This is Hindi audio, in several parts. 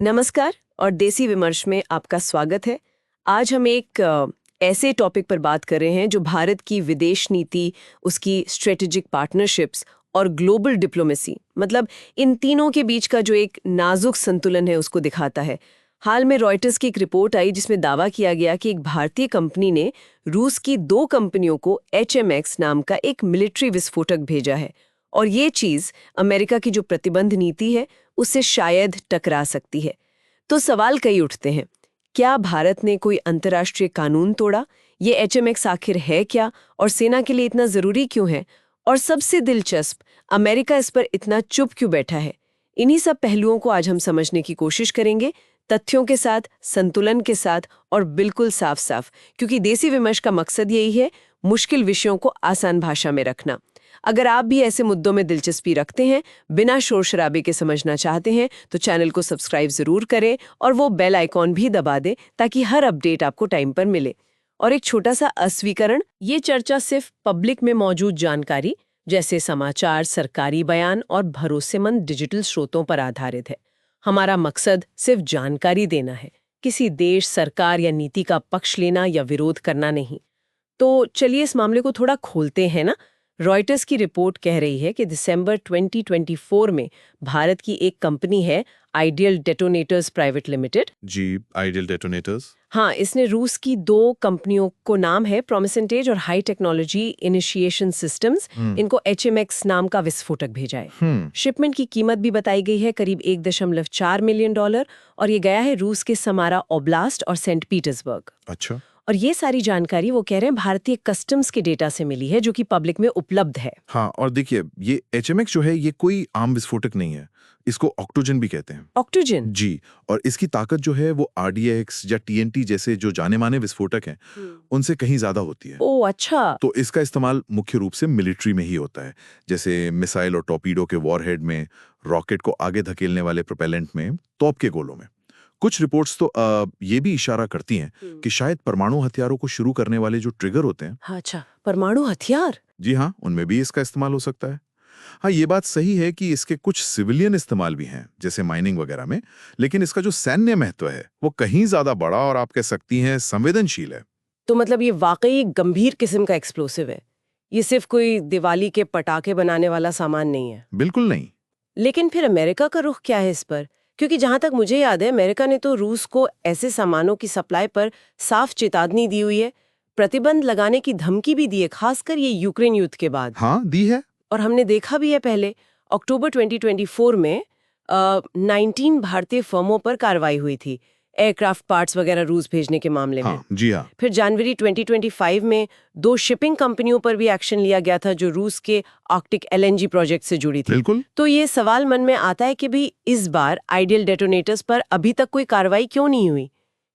नमस्कार और देसी विमर्श में आपका स्वागत है। आज हम एक ऐसे टॉपिक पर बात कर रहे हैं जो भारत की विदेश नीति, उसकी स्ट्रेटेजिक पार्टनरशिप्स और ग्लोबल डिप्लोमेसी, मतलब इन तीनों के बीच का जो एक नाजुक संतुलन है उसको दिखाता है। हाल में रॉयटर्स की एक रिपोर्ट आई जिसमें दावा किया गया कि एक भारतीय कंपनी ने रूस की 2 कंपनियों को HMX नाम का एक मिलिट्री विस्फोटक भेजा है और ये चीज़ अमेरिका की जो प्रतिबंध नीति है उससे शायद टकरा सकती है। तो सवाल कई उठते हैं, क्या भारत ने कोई अंतर्राष्ट्रीय कानून तोड़ा? ये HMX आखिर है क्या और सेना के लिए इतना ज़रूरी क्यों है? और सबसे दिलचस्प, अमेरिका इस पर इतना चुप क्यों बैठा है? इन्हीं सब पहलुओं को आज हम समझने की कोशिश करेंगे, तथ्यों के साथ, संतुलन के साथ और बिल्कुल साफ-साफ, क्योंकि देसी विमर्श का मकसद यही है, मुश्किल विषयों को आसान भाषा में रखना। अगर आप भी ऐसे मुद्दों में दिलचस्पी रखते हैं, बिना शोर शराबे के समझना चाहते हैं, तो चैनल को सब्सक्राइब जरूर करें और वो बेल आइकॉन भी दबा दें ताकि हर अपडेट आपको टाइम पर मिले। और एक छोटा सा अस्वीकरण, ये चर्चा सिर्फ पब्लिक में मौजूद जानकारी जैसे समाचार, सरकारी बयान और भरोसेमंद डिजिटल स्रोतों पर आधारित है। हमारा मकसद सिर्फ जानकारी देना है, किसी देश, सरकार या नीति का पक्ष लेना या विरोध करना नहीं। तो चलिए इस मामले को थोड़ा खोलते हैं ना। रॉयटर्स की रिपोर्ट कह रही है कि दिसंबर 2024 में भारत की एक कंपनी है आइडियल डेटोनेटर्स प्राइवेट लिमिटेड। जी, आइडियल डेटोनेटर्स। हाँ, इसने रूस की 2 कंपनियों को नाम है प्रोमिसेंटेज और हाई टेक्नोलॉजी इनिशिएशन सिस्टम्स, इनको HMX नाम का विस्फोटक भेजा है। शिपमेंट की कीमत भी बताई गई है करीब $1.4 मिलियन और ये गया है रूस के समारा ओब्लास्ट और सेंट पीटर्सबर्ग। अच्छा। और ये सारी जानकारी वो कह रहे हैं भारतीय कस्टम्स के डेटा से मिली है जो कि पब्लिक में उपलब्ध है। हाँ, और देखिए ये HMX जो है ये कोई आम विस्फोटक नहीं है, इसको ऑक्टोजन भी कहते हैं। ऑक्टोजन? जी, और इसकी ताकत जो है वो RDX या TNT जैसे जो जाने माने विस्फोटक हैं उनसे कहीं ज्यादा होती है। ओह अच्छा। तो इसका इस्तेमाल मुख्य रूप से मिलिट्री में ही होता है, जैसे मिसाइल और टॉर्पीडो के वॉरहेड में, रॉकेट को आगे धकेलने वाले प्रोपेलेंट में, तोप के गोलों में। कुछ रिपोर्ट्स तो ये भी इशारा करती हैं कि शायद परमाणु हथियारों को शुरू करने वाले जो ट्रिगर होते हैं। हाँ, अच्छा, परमाणु हथियार? जी हाँ, उनमें भी इसका इस्तेमाल हो सकता है। हाँ, ये बात सही है कि इसके कुछ सिविलियन इस्तेमाल भी हैं, जैसे माइनिंग वगैरह में, लेकिन इसका जो सैन्य महत्व है वो कहीं ज्यादा बड़ा और आप कह सकती हैं संवेदनशील है। तो मतलब ये वाकई गंभीर किस्म का एक्सप्लोसिव है, ये सिर्फ कोई दिवाली के पटाखे बनाने वाला सामान नहीं है। बिल्कुल नहीं। लेकिन फिर अमेरिका का रुख क्या है इस पर? क्योंकि जहां तक मुझे याद है अमेरिका ने तो रूस को ऐसे सामानों की सप्लाई पर साफ चेतावनी दी हुई है, प्रतिबंध लगाने की धमकी भी दी है, खासकर ये यूक्रेन युद्ध के बाद। हाँ, दी है। और हमने देखा भी है पहले, अक्टूबर 2024 में 19 भारतीय फर्मों पर कार्रवाई हुई थी एयरक्राफ्ट पार्ट्स वगैरह रूस भेजने के मामले में। हाँ, जी हाँ। फिर जनवरी 2025 में 2 शिपिंग कंपनियों पर भी एक्शन लिया गया था जो रूस के आर्कटिक LNG प्रोजेक्ट से जुड़ी थी। बिल्कुल। तो ये सवाल मन में आता है कि भी इस बार आइडियल डेटोनेटर्स पर अभी तक कोई कार्रवाई क्यों नहीं हुई?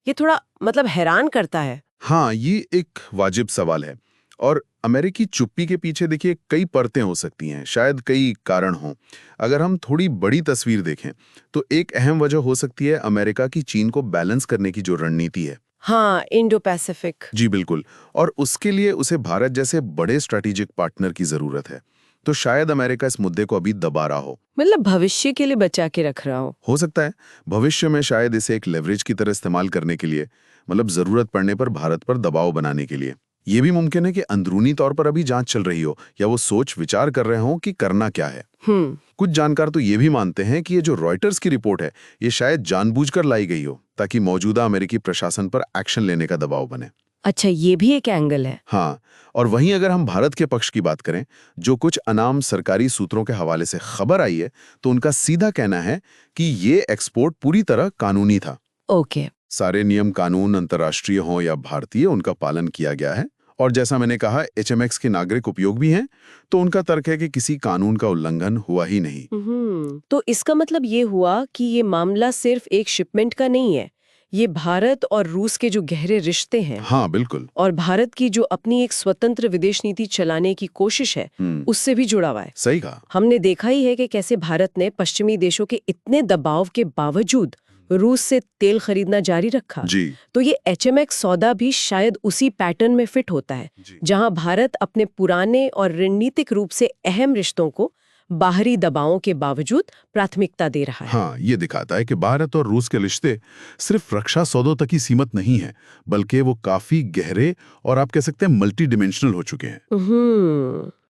ये थोड़ा मतलब हैरान करता है। हाँ, ये एक वाजिब सवाल है और अमेरिकी चुप्पी के पीछे देखिए कई परतें हो सकती हैं, शायद कई कारण हों। अगर हम थोड़ी बड़ी तस्वीर देखें तो एक अहम वजह हो सकती है अमेरिका की चीन को बैलेंस करने की जो रणनीति है। हाँ, इंडो पैसिफिक। जी बिल्कुल, और उसके लिए उसे भारत जैसे बड़े स्ट्रैटेजिक पार्टनर की जरूरत है। तो शायद अमेरिका इस मुद्दे को अभी दबा रहा हो, मतलब भविष्य के लिए बचा के रख रहा हो सकता है भविष्य में शायद इसे एक लेवरेज की तरह इस्तेमाल करने के लिए, मतलब जरूरत पड़ने पर भारत पर दबाव बनाने के लिए। ये भी मुमकिन है कि अंदरूनी तौर पर अभी जांच चल रही हो या वो सोच विचार कर रहे हो कि करना क्या है। कुछ जानकार तो ये भी मानते हैं कि ये जो रॉयटर्स की रिपोर्ट है ये शायद जानबूझकर लाई गई हो ताकि मौजूदा अमेरिकी प्रशासन पर एक्शन लेने का दबाव बने। अच्छा, ये भी एक एंगल है। हाँ, और वहीं अगर हम भारत के पक्ष की बात करें, जो कुछ अनाम सरकारी सूत्रों के हवाले से खबर आई है, तो उनका सीधा कहना है कि ये एक्सपोर्ट पूरी तरह कानूनी था। ओके। सारे नियम कानून, अंतर्राष्ट्रीय हों या भारतीय, उनका पालन किया गया है। और जैसा मैंने कहा, HMX के नागरिक उपयोग भी हैं, तो उनका तर्क है कि किसी कानून का उल्लंघन हुआ ही नहीं। तो इसका मतलब ये हुआ कि ये मामला सिर्फ एक शिपमेंट का नहीं है, ये भारत और रूस के जो गहरे रिश्ते हैं। हाँ बिल्कुल। और भारत की जो अपनी एक स्वतंत्र विदेश नीति चलाने की कोशिश है उससे भी जुड़ा हुआ है। सही कहा। हमने देखा ही है कि कैसे भारत ने पश्चिमी देशों के इतने दबाव के बावजूद रूस से तेल खरीदना जारी रखा। जी। तो ये HMX सौदा भी शायद उसी पैटर्न में फिट होता है, जहां भारत अपने पुराने और रणनीतिक रूप से अहम रिश्तों को बाहरी दबावों के बावजूद प्राथमिकता दे रहा है। हाँ, ये दिखाता है कि भारत और रूस के रिश्ते सिर्फ रक्षा सौदों तक ही सीमित नहीं हैं, बल्कि वो काफी गहरे और आप कह सकते हैं मल्टी डिमेंशनल हो चुके हैं।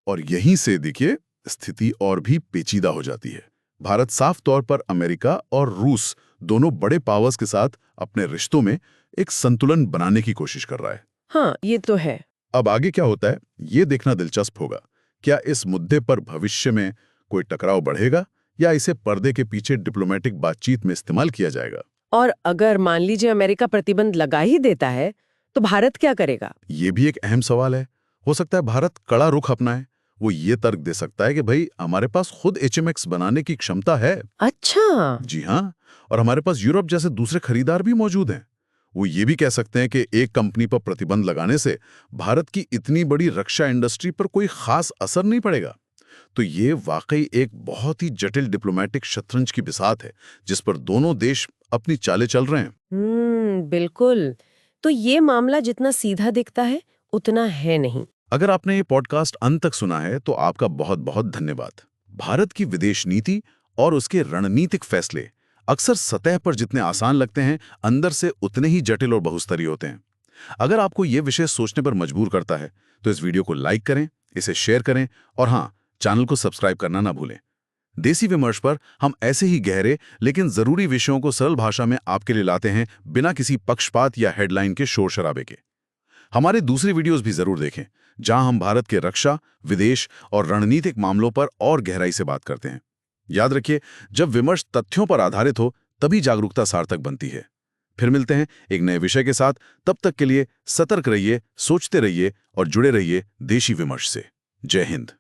और यहीं से देखिए स्थिति और भी पेचीदा हो जाती है। भारत साफ तौर पर अमेरिका और रूस दोनों बड़े पावर्स के साथ अपने रिश्तों में एक संतुलन बनाने की कोशिश कर रहा है। हाँ, ये तो है। अब आगे क्या होता है, ये देखना दिलचस्प होगा। क्या इस मुद्दे पर भविष्य में कोई टकराव बढ़ेगा या इसे पर्दे के पीछे डिप्लोमेटिक बातचीत में इस्तेमाल किया जाएगा? और अगर मान लीजिए अमेरिका प्रतिबंध लगा ही देता है, तो भारत क्या करेगा? ये भी एक अहम सवाल है। हो सकता है भारत कड़ा रुख अपनाए। वो ये तर्क दे सकता है कि भाई हमारे पास खुद HMX बनाने की क्षमता है। अच्छा। जी हाँ, और हमारे पास यूरोप जैसे दूसरे खरीदार भी मौजूद हैं। वो ये भी कह सकते हैं कि एक कंपनी पर प्रतिबंध लगाने से भारत की इतनी बड़ी रक्षा इंडस्ट्री पर कोई खास असर नहीं पड़ेगा। तो ये वाकई एक बहुत ही जटिल डिप्लोमेटिक शतरंज की बिसात है, जिस पर दोनों देश अपनी चालें चल रहे हैं। बिल्कुल। तो ये मामला जितना सीधा दिखता है, उतना है नहीं। अगर आपने ये पॉडकास्ट अंत तक सुना है तो आपका बहुत बहुत धन्यवाद। भारत की विदेश नीति और उसके रणनीतिक फैसले अक्सर सतह पर जितने आसान लगते हैं, अंदर से उतने ही जटिल और बहुस्तरीय होते हैं। अगर आपको ये विषय सोचने पर मजबूर करता है तो इस वीडियो को लाइक करें, इसे शेयर करें और हाँ, चैनल को सब्सक्राइब करना ना भूलें। देसी विमर्श पर हम ऐसे ही गहरे लेकिन जरूरी विषयों को सरल भाषा में आपके लिए लाते हैं, बिना किसी पक्षपात या हेडलाइन के शोर शराबे के। हमारे दूसरी वीडियोस भी जरूर देखें, जहां हम भारत के रक्षा, विदेश और रणनीतिक मामलों पर और गहराई से बात करते हैं। याद रखिए, जब विमर्श तथ्यों पर आधारित हो तभी जागरूकता सार्थक बनती है। फिर मिलते हैं एक नए विषय के साथ। तब तक के लिए सतर्क रहिए, सोचते रहिए और जुड़े रहिए देशी विमर्श से। जय हिंद।